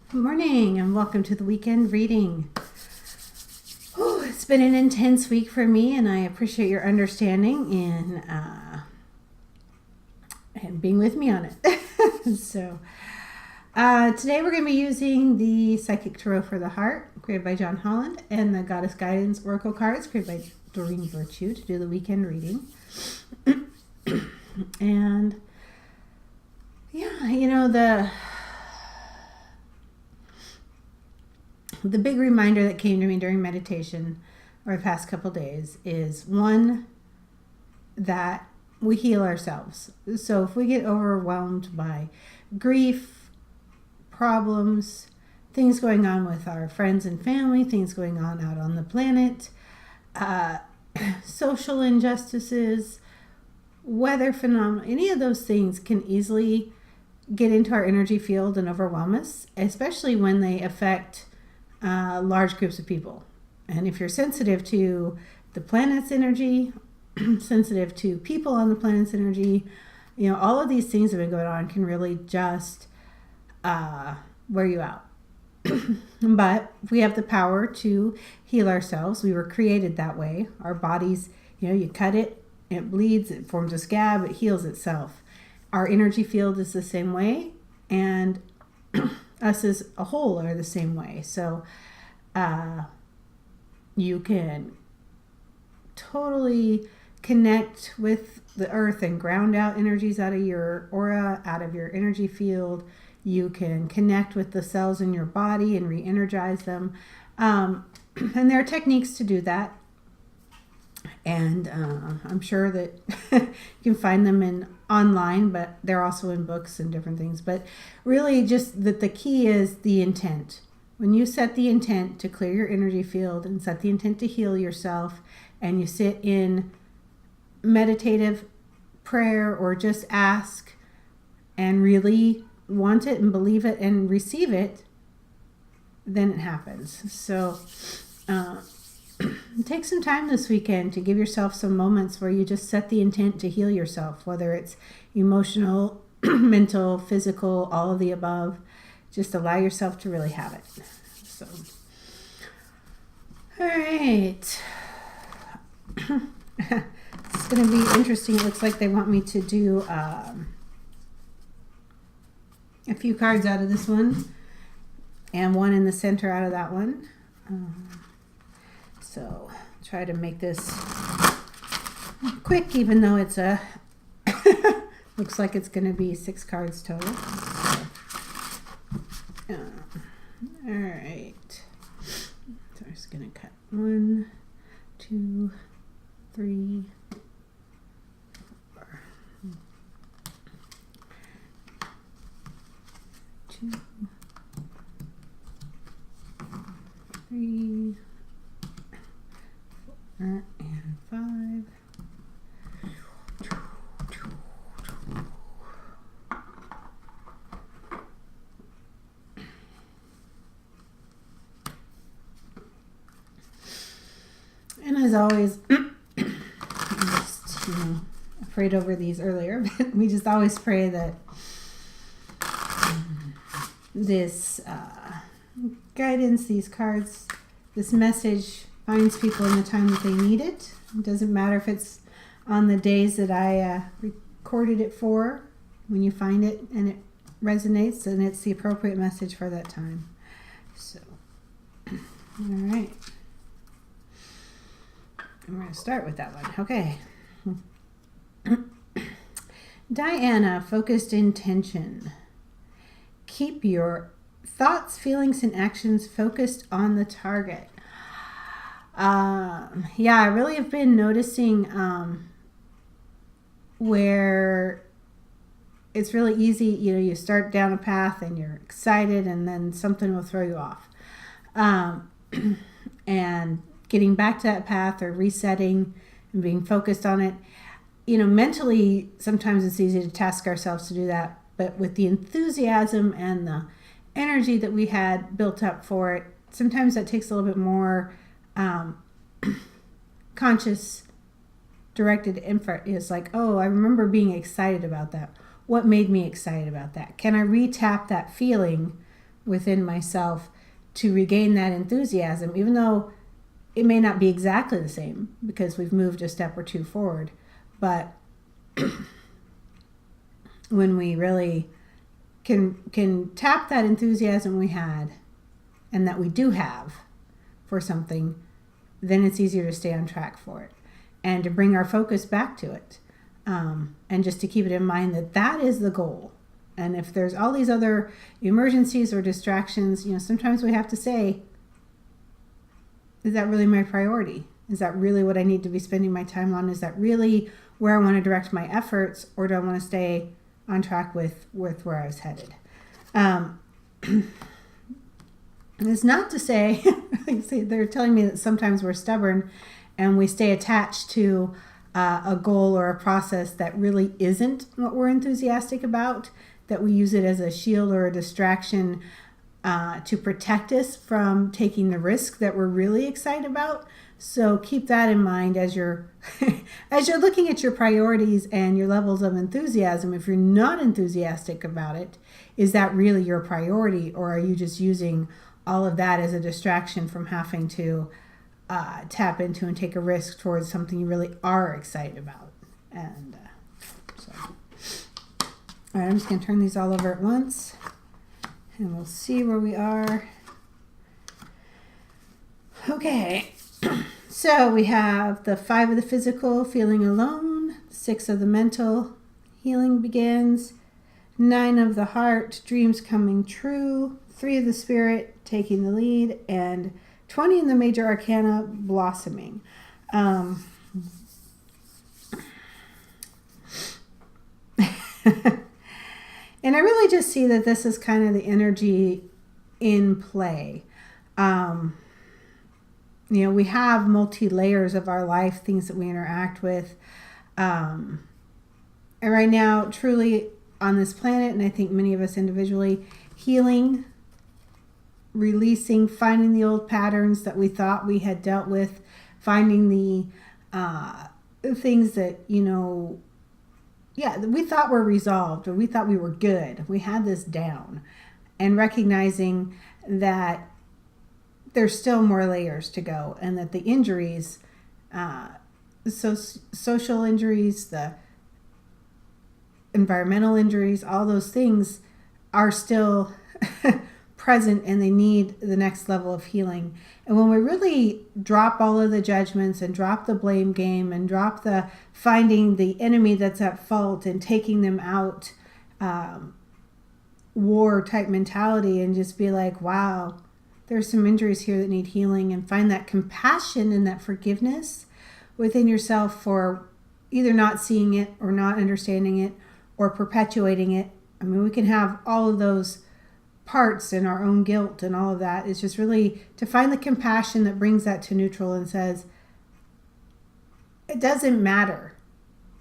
Good morning and welcome to the weekend reading. It's been an intense week for me, and I appreciate your understanding and being with me on it. So today we're going to be using the Psychic Tarot for the Heart, created by John Holland, and the Goddess Guidance Oracle cards, created by Doreen Virtue, to do the weekend reading. And yeah, the big reminder that came to me during meditation over the past couple days is one, that we heal ourselves. So if we get overwhelmed by grief, problems, things going on with our friends and family, things going on out on the planet, social injustices, weather phenomena, any of those things can easily get into our energy field and overwhelm us, especially when they affect large groups of people. And if you're sensitive to the planet's energy, sensitive to people on the planet's energy, all of these things that have been going on can really just wear you out. But we have the power to heal ourselves. We were created that way. Our bodies, you cut it, it bleeds, it forms a scab, it heals itself. Our energy field is the same way, and us as a whole are the same way. So you can totally connect with the earth and ground out energies out of your aura, out of your energy field. You can connect with the cells in your body and re-energize them. And there are techniques to do that. And I'm sure that you can find them online, but they're also in books and different things. But really just that the key is the intent. When you set the intent to clear your energy field and set the intent to heal yourself, and you sit in meditative prayer or just ask and really want it and believe it and receive it, then it happens. So take some time this weekend to give yourself some moments where you just set the intent to heal yourself, whether it's emotional, mental, physical, all of the above. Just allow yourself to really have it. So, all right. It's going to be interesting. It looks like they want me to do a few cards out of this one and one in the center out of that one. So try to make this quick, even though it's looks like it's going to be 6 cards total. So, all right. So I'm just going to cut 1, 2, 3, 4. 2, 3, 4, and 5. And as always, I'm just, prayed over these earlier, but we just always pray that this guidance, these cards, this message finds people in the time that they need it. It doesn't matter if it's on the days that I recorded it for. When you find it and it resonates, then it's the appropriate message for that time. So, all right. And we're going to start with that one. Okay. Diana, focused intention. Keep your thoughts, feelings, and actions focused on the target. I really have been noticing where it's really easy, you start down a path and you're excited and then something will throw you off. And getting back to that path or resetting and being focused on it, mentally, sometimes it's easy to task ourselves to do that. But with the enthusiasm and the energy that we had built up for it, sometimes that takes a little bit more conscious, directed effort. It's like, oh, I remember being excited about that. What made me excited about that? Can I re-tap that feeling within myself to regain that enthusiasm, even though it may not be exactly the same because we've moved a step or two forward. But when we really can tap that enthusiasm we had and that we do have for something, then it's easier to stay on track for it and to bring our focus back to it. And just to keep it in mind that that is the goal. And if there's all these other emergencies or distractions, sometimes we have to say, is that really my priority? Is that really what I need to be spending my time on? Is that really where I want to direct my efforts? Or do I want to stay on track with where I was headed? It's not to say, they're telling me that sometimes we're stubborn and we stay attached to a goal or a process that really isn't what we're enthusiastic about, that we use it as a shield or a distraction to protect us from taking the risk that we're really excited about. So keep that in mind as you're as you're looking at your priorities and your levels of enthusiasm. If you're not enthusiastic about it, is that really your priority, or are you just using all of that as a distraction from having to tap into and take a risk towards something you really are excited about? And all right, I'm just going to turn these all over at once, and we'll see where we are. Okay, so we have the 5 of the physical, feeling alone. 6 of the mental, healing begins. 9 of the heart, dreams coming true. 3 of the spirit, taking the lead. And 20 in the major arcana, blossoming. And I really just see that this is kind of the energy in play. We have multi-layers of our life, things that we interact with. And right now, truly on this planet, and I think many of us individually, healing, releasing, finding the old patterns that we thought we had dealt with, finding the things that, we thought were resolved, or we thought we were good. We had this down, and recognizing that there's still more layers to go, and that the injuries, social injuries, the environmental injuries, all those things are still present, and they need the next level of healing. And when we really drop all of the judgments and drop the blame game and drop the finding the enemy that's at fault and taking them out, war type mentality, and just be like, wow, there's some injuries here that need healing, and find that compassion and that forgiveness within yourself for either not seeing it or not understanding it or perpetuating it. I mean, we can have all of those parts and our own guilt and all of that. It's just really to find the compassion that brings that to neutral and says, it doesn't matter.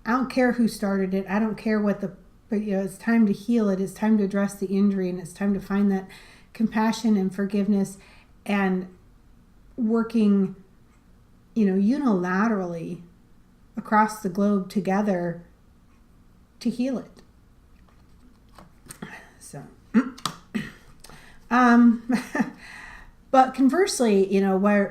I don't care who started it. I don't care but it's time to heal it. It's time to address the injury, and it's time to find that compassion and forgiveness, and working, unilaterally across the globe together to heal it. So, but conversely, where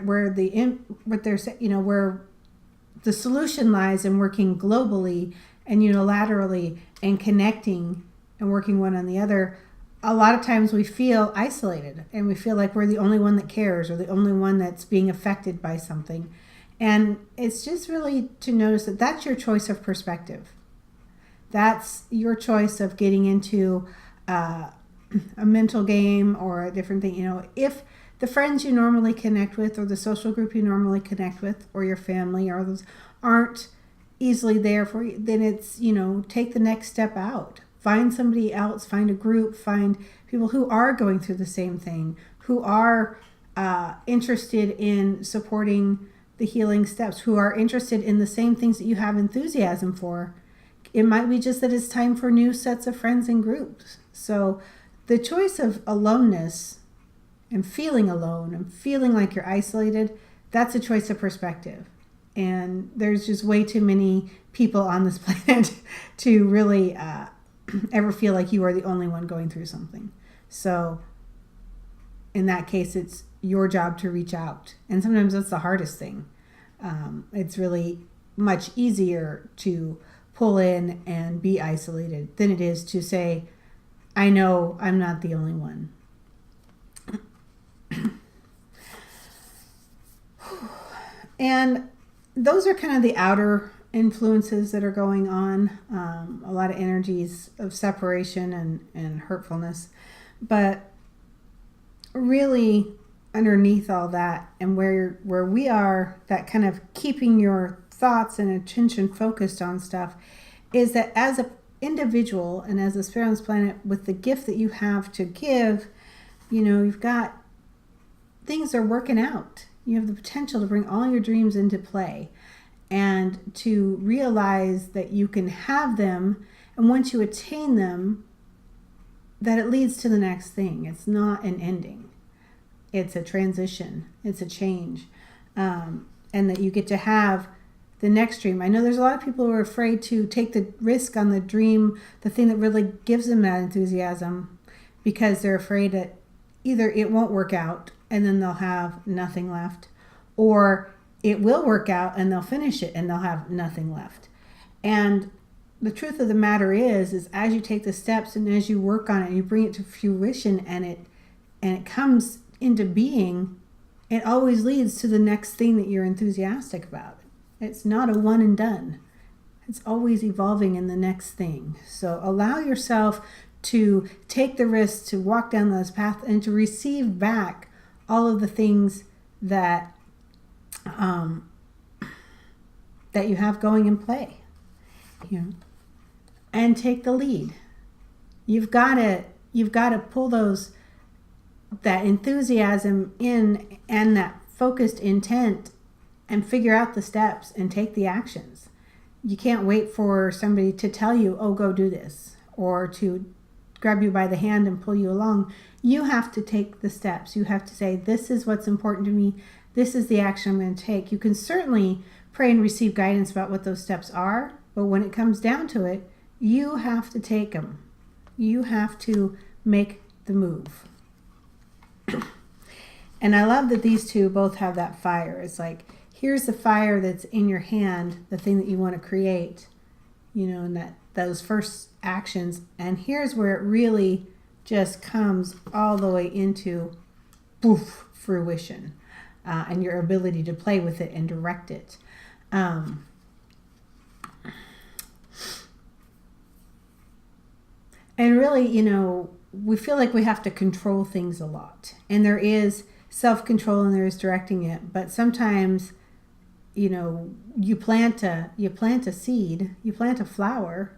the solution lies in working globally and unilaterally and connecting and working one on the other, a lot of times we feel isolated, and we feel like we're the only one that cares, or the only one that's being affected by something. And it's just really to notice that that's your choice of perspective. That's your choice of getting into a mental game or a different thing. If the friends you normally connect with, or the social group you normally connect with, or your family, or those aren't easily there for you, then it's, take the next step out. Find somebody else, find a group, find people who are going through the same thing, who are interested in supporting the healing steps, who are interested in the same things that you have enthusiasm for. It might be just that it's time for new sets of friends and groups. So the choice of aloneness and feeling alone and feeling like you're isolated, that's a choice of perspective. And there's just way too many people on this planet to really ever feel like you are the only one going through something. So in that case, it's your job to reach out. And sometimes that's the hardest thing. It's really much easier to pull in and be isolated than it is to say, I know I'm not the only one. And those are kind of the outer influences that are going on. A lot of energies of separation and hurtfulness. But really underneath all that, and where we are, that kind of keeping your thoughts and attention focused on stuff, is that as an individual and as a spirit on this planet, with the gift that you have to give, you've got things are working out. You have the potential to bring all your dreams into play and to realize that you can have them, and once you attain them, that it leads to the next thing. It's not an ending. It's a transition. It's a change. And that you get to have the next dream. I know there's a lot of people who are afraid to take the risk on the dream, the thing that really gives them that enthusiasm, because they're afraid that either it won't work out and then they'll have nothing left, or it will work out and they'll finish it and they'll have nothing left. And the truth of the matter is as you take the steps and as you work on it and you bring it to fruition and it comes into being, it always leads to the next thing that you're enthusiastic about. It's not a one and done. It's always evolving in the next thing. So allow yourself to take the risk to walk down this path and to receive back all of the things that that you have going in play. And take the lead. You've got to pull that enthusiasm in and that focused intent and figure out the steps and take the actions. You can't wait for somebody to tell you, oh, go do this, or to grab you by the hand and pull you along. You have to take the steps. You have to say, this is what's important to me. This is the action I'm going to take. You can certainly pray and receive guidance about what those steps are, but when it comes down to it, you have to take them. You have to make the move. And I love that these two both have that fire. It's like, here's the fire that's in your hand, the thing that you want to create, and those first actions. And here's where it really just comes all the way into poof, fruition, and your ability to play with it and direct it. And really, we feel like we have to control things a lot. And there is self-control and there is directing it. But sometimes, you plant a seed, you plant a flower,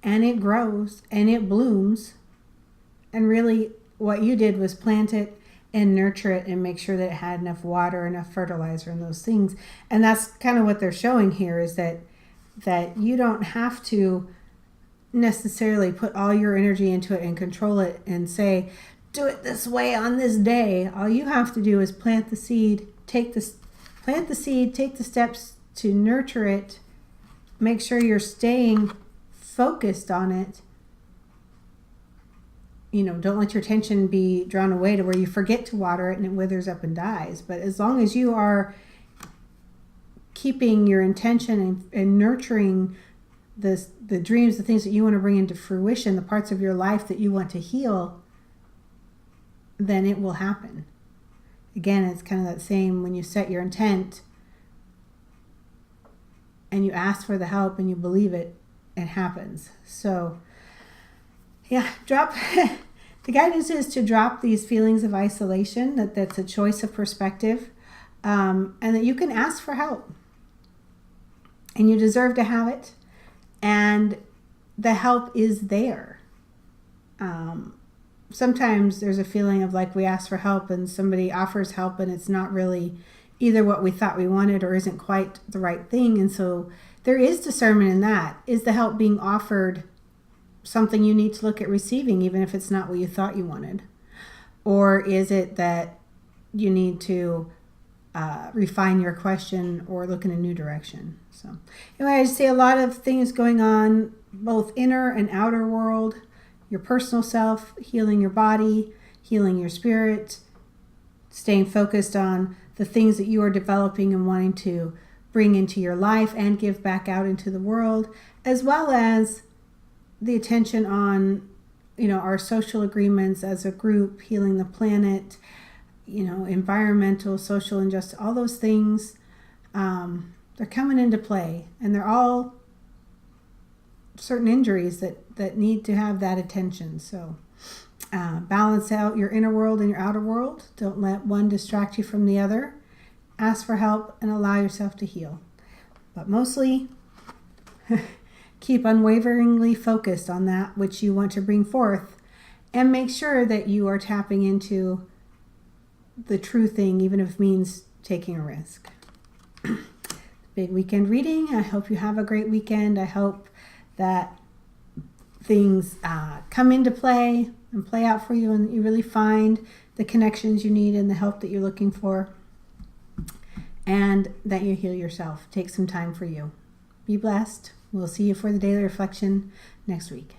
and it grows and it blooms. And really what you did was plant it and nurture it and make sure that it had enough water, enough fertilizer, and those things. And that's kind of what they're showing here, is that you don't have to necessarily put all your energy into it and control it and say, do it this way on this day. All you have to do is plant the seed, take the steps to nurture it, make sure you're staying focused on it. Don't let your attention be drawn away to where you forget to water it and it withers up and dies. But as long as you are keeping your intention and nurturing the dreams, the things that you want to bring into fruition, the parts of your life that you want to heal, then it will happen. Again, it's kind of that same, when you set your intent and you ask for the help and you believe it, it happens. So yeah, the guidance is to drop these feelings of isolation, that's a choice of perspective, and that you can ask for help and you deserve to have it. And the help is there. Sometimes there's a feeling of like we ask for help and somebody offers help and it's not really either what we thought we wanted or isn't quite the right thing. And so there is discernment in that. Is the help being offered something you need to look at receiving, even if it's not what you thought you wanted? Or is it that you need to refine your question or look in a new direction? So anyway, I see a lot of things going on, both inner and outer world, your personal self, healing your body, healing your spirit, staying focused on the things that you are developing and wanting to bring into your life and give back out into the world, as well as the attention on, our social agreements as a group, healing the planet, environmental, social injustice, all those things, they're coming into play, and they're all certain injuries that need to have that attention. So balance out your inner world and your outer world. Don't let one distract you from the other. Ask for help and allow yourself to heal. But mostly, keep unwaveringly focused on that which you want to bring forth, and make sure that you are tapping into the true thing, even if it means taking a risk. Big weekend reading. I hope you have a great weekend. I hope that things come into play and play out for you, and you really find the connections you need and the help that you're looking for, and that you heal yourself. Take some time for you. Be blessed. We'll see you for the daily reflection next week.